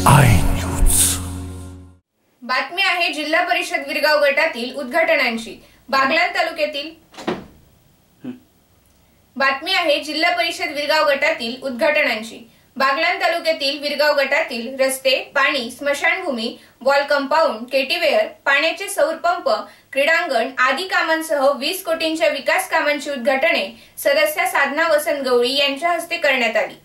I news. बातमी आहे जिल्हा परिषद विरगाव गटातील उद्घाटनांची। बागलाण तालुक्यातील बातमी आहे जिल्हा परिषद विरगाव गटातील उद्घाटनांची। बागलाण तालुक्यातील विरगाव गटातील रस्ते, पाणी, स्मशानभूमी, वॉल कंपाऊंड, केटीवेअर, पाण्याचे सौर पंप, क्रीडांगण आदी कामांसह 20 कोटींच्या विकास कामांची उद्घाटने सदस्य साधना वसंत गवळी यांच्या हस्ते करण्यात आली।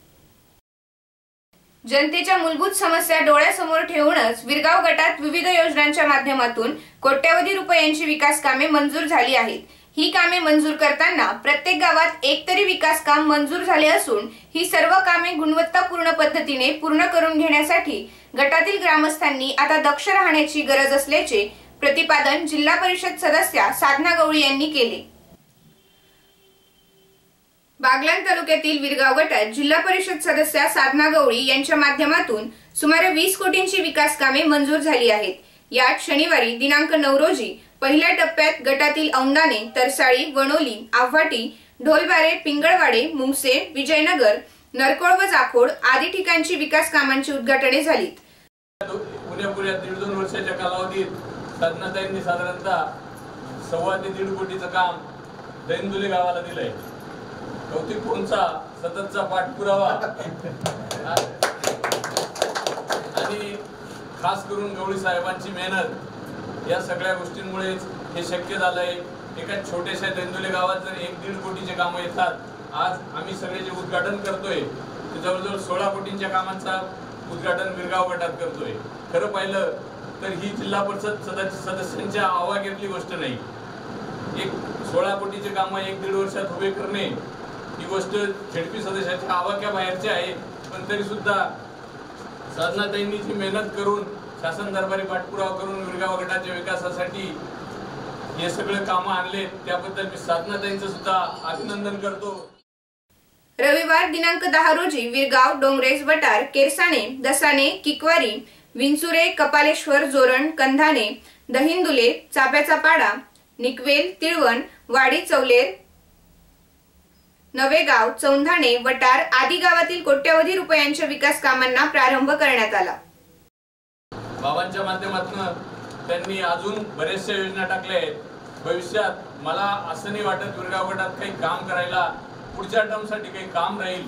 जनतेच्या मूलभूत समस्या डोळ्यासमोर ठेवूनच विरगाव गटात विविध योजनांच्या माध्यमातून कोट्यवधी रुपयांची विकास कामे मंजूर झाली आहेत। ही कामे मंजूर करताना प्रत्येक गावात एक तरी विकास काम मंजूर झाले असून ही सर्व कामे गुणवत्तापूर्ण पद्धतीने पूर्ण करून घेण्यासाठी गटातील ग्रामस्थांनी आता दक्ष राहण्याची गरज असल्याचे प्रतिपादन जिल्हा परिषद सदस्य साधना गवळी यांनी केले। बागलाण तालुक्यातील विरगाव गटात जिल्हा परिषद सदस्य साधना गवळी यांच्या माध्यमातून सुमारे 20 कोटींची विकास कामे मंजूर झाली आहेत। यात शनिवारी दिनांक 9 रोजी पहिल्या टप्प्यात गटातील औंदाणे, तरसाळी, वणोली, आव्हाटी, ढोलबारे, पिंगळवाडे, मुंगसे, विजयनगर, नरकोळ व जाखोड आदी ठिकाणची विकास कामांची उद्घाटने झालीत। पुण्या 1.5 वर्षाच्या कालावधीत साधनाताईंनी साधारणतः 1.25 ते 1.5 कोटीचं काम दैनदुले गावाला दिलंय। कौतिक फोनचा सततचा पाठपुरावा आणि खास करून गवळी साहेबांची मेहनत या सगळ्या गोष्टींमुळेच हे शक्य झालंय। एका छोट्याशा दैनदुले गावात जर 1-1.5 कोटीचे काम येतात, आज आम्ही सगळे जे उद्घाटन करतोय ते जवळजवळ 16 कोटींच्या कामांचा उद्घाटन विरगाव गटात करतोय। खरं पाहिलं तर ही जिल्हा परिषद सदस्यांच्या आवाक्यातली गोष्ट नाही। एक 16 कोटीचे काम 1-1.5 वर्षात उभे करणे ही गोष्ट झेडपी सदस्याच्या आवाक्या बाहेरची आहे। पण तरी सुद्धा साधनाताईंनी जी मेहनत करून शासन दरबारी पाठपुरावा करून विरगाव गटाच्या विकासासाठी हे सगळे काम आणले, त्याबद्दल मी साधनाताईंचं सुद्धा अभिनंदन करतो। रविवार दिनांक 10 रोजी विरगाव, डोंगरेज, वटार, केरसाणे, दसाणे, किकवारी, विंचुरे, कपालेश्वर, जोरण, कंधाणे, दहिंदुले, चाप्याचा पाडा, निकवेल, तिळवण, वाडी, चौलेर, नवेगाव, चौंधाणे, वटार आदी गावातील कोट्यवधी रुपयांच्या विकास कामांना प्रारंभ करण्यात आला। बाबांच्या माध्यमातून त्यांनी अजून बरेचशा योजना टाकल्या आहेत। भविष्यात मला असं नाही वाटत विरगाव गटात काही काम करायला पुढच्या टर्मसाठी काही काम राहील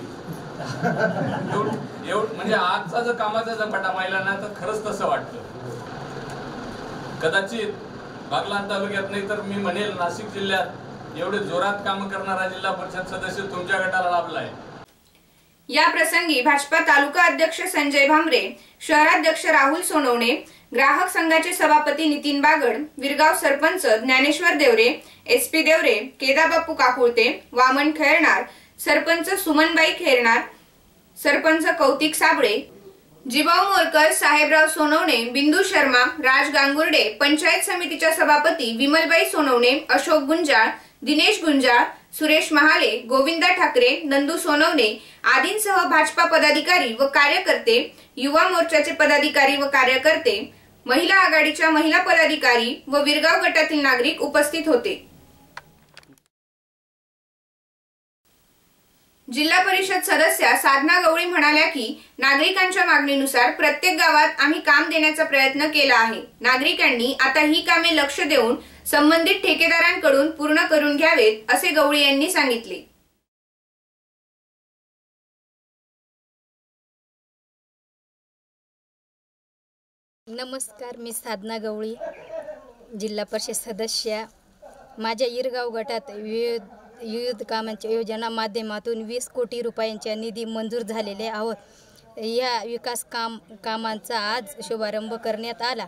एवढं म्हणजे आजचा जर कामाचा झपाटा पाहिला ना तर खरंच तसं वाटतं। कदाचित बागलाण तालुक्यात नाही तर मी म्हणेल नाशिक जिल्ह्यात एवढे जोरात काम करणारा जिल्हा परिषद सदस्य तुमच्या गटाला लाभला आहे। या प्रसंगी भाजपा तालुका अध्यक्ष संजय भामरे, शहराध्यक्ष राहुल सोनवणे, ग्राहक संघाचे सभापती नितीन बागड, विरगाव सरपंच ज्ञानेश्वर देवरे, एसपी देवरे, केदाबापू काकुळते, वामन खैरनार, सरपंच सुमनबाई खैरनार, सरपंच कौतिक साबळे, जिबाऊ मोरकर, साहेबराव सोनवणे, बिंदू शर्मा, राज गांगुर्डे, पंचायत समितीच्या सभापती विमलबाई सोनवणे, अशोक गुंजाळ, दिनेश गुंजाळ, सुरेश महाले, गोविंदा ठाकरे, नंदू सोनवणे आदींसह भाजपा पदाधिकारी व कार्यकर्ते, युवा मोर्चाचे पदाधिकारी व कार्यकर्ते, महिला आघाडीच्या महिला पदाधिकारी व विरगाव गटातील नागरिक उपस्थित होते। जिल्हा परिषद सदस्य साधना गवळी म्हणाल्या की नागरिकांच्या मागणीनुसार प्रत्येक गावात आम्ही काम देण्याचा प्रयत्न केला आहे। नागरिकांनी आता ही कामे लक्ष देऊन संबंधित ठेकेदारांकडून पूर्ण करून घ्यावेत असे गवळी यांनी सांगितले। नमस्कार, मी साधना गवळी, जिल्हा परिषद सदस्य। माझ्या विरगाव गटात विविध कामांच्या योजना माध्यमातून 20 कोटी रुपयांचा निधी मंजूर झालेले आहोत। या विकास कामांचा आज शुभारंभ करण्यात आला।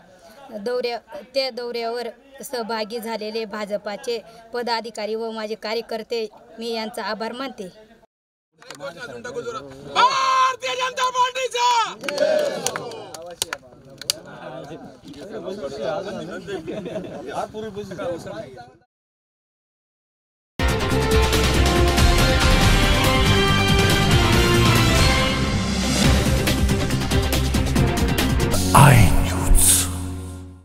त्या दौऱ्यावर सहभागी झालेले भाजपाचे पदाधिकारी व माझे कार्यकर्ते मी यांचा आभार मानते। भारतीय जनता पार्टीचा